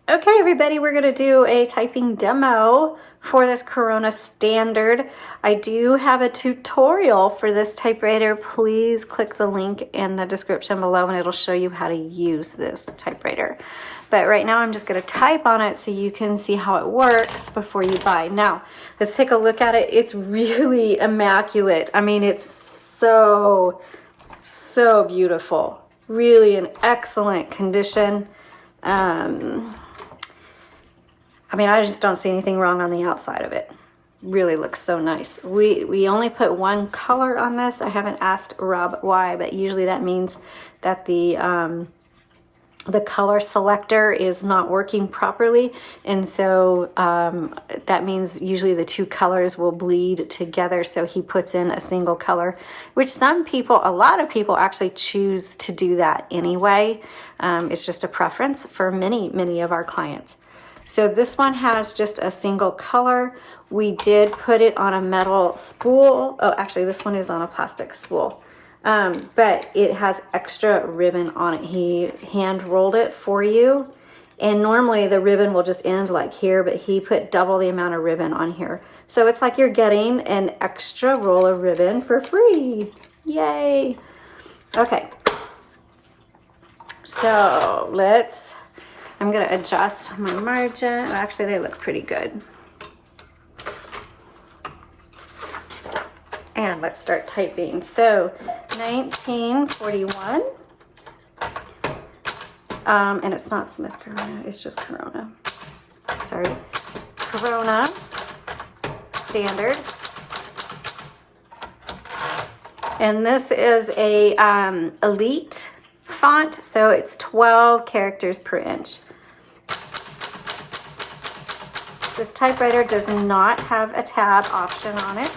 Okay, everybody, we're going to do a typing demo for this Corona Standard. I do have a tutorial for this typewriter. Please click the link in the description below and it'll show you how to use this typewriter. But right now I'm just going to type on it so you can see how it works before you buy. Now, let's take a look at it. It's really immaculate. I mean, it's so beautiful. Really in excellent condition. I mean, I just don't see anything wrong on the outside of it. Really looks so nice. We only put one color on this. I haven't asked Rob why, but usually that means that the color selector is not working properly, and so that means usually the two colors will bleed together, so he puts in a single color, which a lot of people actually choose to do that anyway. It's just a preference for many of our clients. So this one has just a single color. We did put it on a metal spool. Oh, actually this one is on a plastic spool. But it has extra ribbon on it. He hand rolled it for you. And normally the ribbon will just end like here, but he put double the amount of ribbon on here. So it's like you're getting an extra roll of ribbon for free. Yay. Okay. So I'm going to adjust my margin. Actually, they look pretty good. And let's start typing. So 1941. And it's not Smith Corona, it's just Corona. Sorry. Corona Standard. And this is a elite font, so it's 12 characters per inch. This typewriter does not have a tab option on it.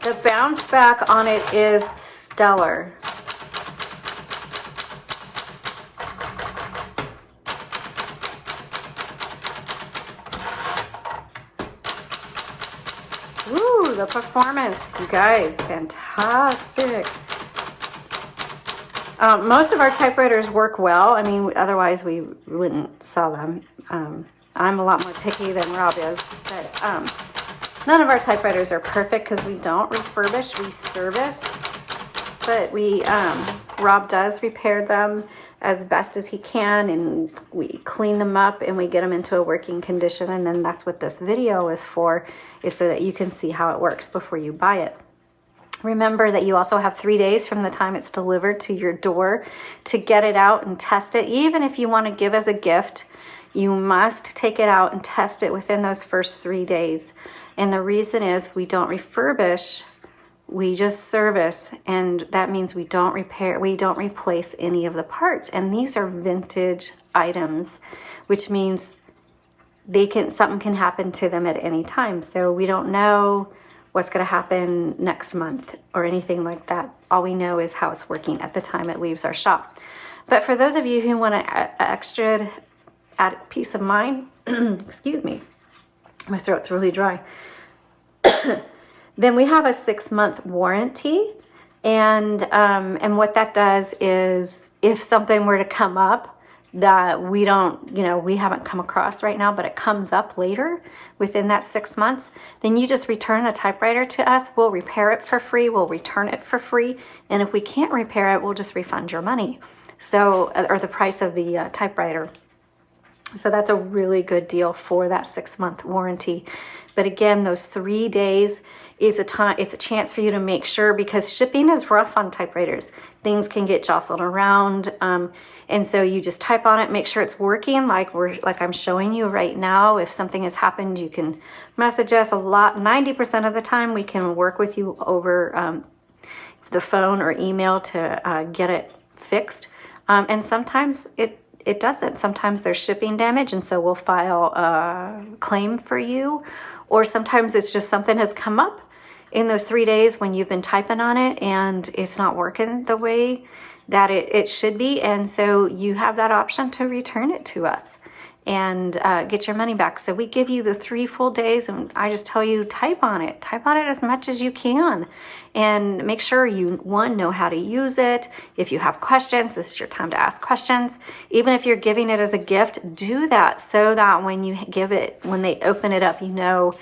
The bounce back on it is stellar. Ooh, the performance, you guys, fantastic. Most of our typewriters work well. I mean, otherwise we wouldn't sell them. I'm a lot more picky than Rob is, but none of our typewriters are perfect because we don't refurbish, we service. But Rob does repair them as best as he can, and we clean them up and we get them into a working condition, and then that's what this video is for, is so that you can see how it works before you buy it. Remember that you also have 3 days from the time it's delivered to your door to get it out and test it. Even if you want to give as a gift, you must take it out and test it within those first 3 days. And the reason is we don't refurbish, we just service, and that means we don't repair, we don't replace any of the parts. And these are vintage items, which means something can happen to them at any time. So we don't know what's going to happen next month or anything like that. All we know is how it's working at the time it leaves our shop. But for those of you who want to extra add peace of mind, excuse me, my throat's really dry, then we have a 6-month warranty. And what that does is if something were to come up that we haven't come across right now, but it comes up later within that 6 months, then you just return the typewriter to us. We'll repair it for free. We'll return it for free. And if we can't repair it, we'll just refund your money. So, or the price of the typewriter. So that's a really good deal for that 6-month warranty. But again, those 3 days is it's a chance for you to make sure, because shipping is rough on typewriters. Things can get jostled around. And so you just type on it, make sure it's working like I'm showing you right now. If something has happened, you can message us. 90% of the time we can work with you over the phone or email to get it fixed. And sometimes it doesn't. Sometimes there's shipping damage, and so we'll file a claim for you. Or sometimes it's just something has come up in those 3 days when you've been typing on it and it's not working the way that it should be. And so you have that option to return it to us and get your money back. So we give you the 3 full days, and I just tell you, type on it as much as you can, and make sure you, one, know how to use it. If you have questions, this is your time to ask questions. Even if you're giving it as a gift, do that so that when you give it, when they open it up, you know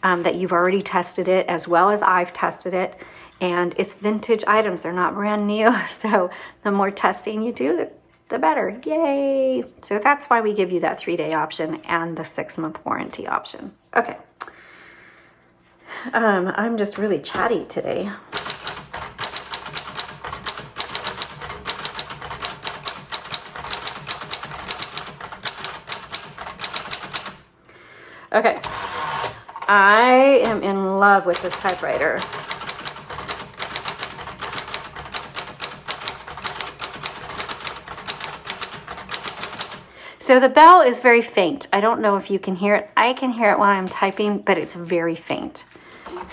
that you've already tested it, as well as I've tested it. And it's vintage items, they're not brand new. So the more testing you do, the better. Yay! So that's why we give you that 3-day option and the 6-month warranty option. Okay. I'm just really chatty today. Okay. I am in love with this typewriter. So the bell is very faint. I don't know if you can hear it. I can hear it when I'm typing, but it's very faint.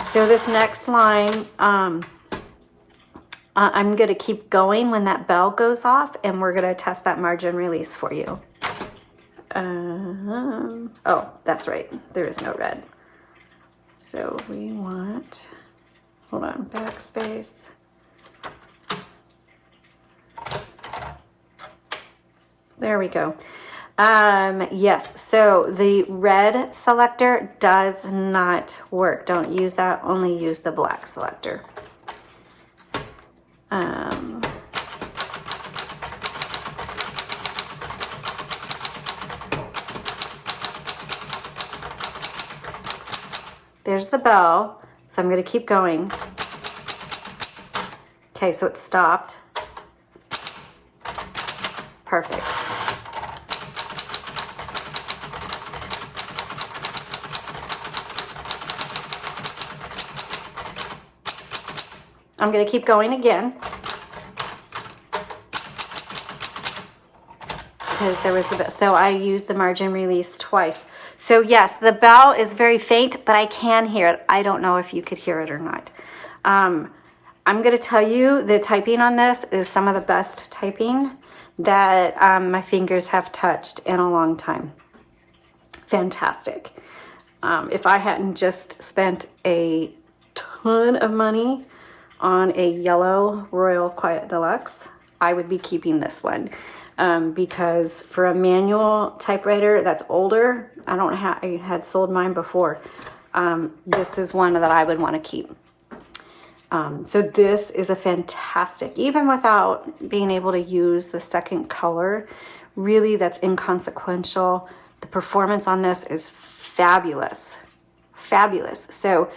So this next line, I'm going to keep going when that bell goes off, and we're going to test that margin release for you. Oh, that's right. There is no red. So we want, hold on, backspace. There we go. Yes, so the red selector does not work. Don't use that, only use the black selector. There's the bell, so I'm going to keep going. Okay, so it stopped. Perfect. I'm going to keep going again, because there was the bell. So I used the margin release twice. So yes, the bell is very faint, but I can hear it. I don't know if you could hear it or not. I'm going to tell you, the typing on this is some of the best typing that my fingers have touched in a long time. Fantastic. If I hadn't just spent a ton of money on a yellow Royal Quiet Deluxe, I would be keeping this one. Because for a manual typewriter that's older, I had sold mine before. This is one that I would want to keep. So this is a fantastic, even without being able to use the second color, really that's inconsequential. The performance on this is fabulous, fabulous. So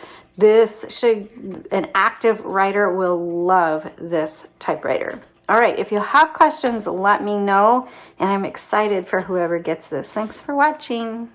an active writer will love this typewriter. All right, if you have questions, let me know, and I'm excited for whoever gets this. Thanks for watching.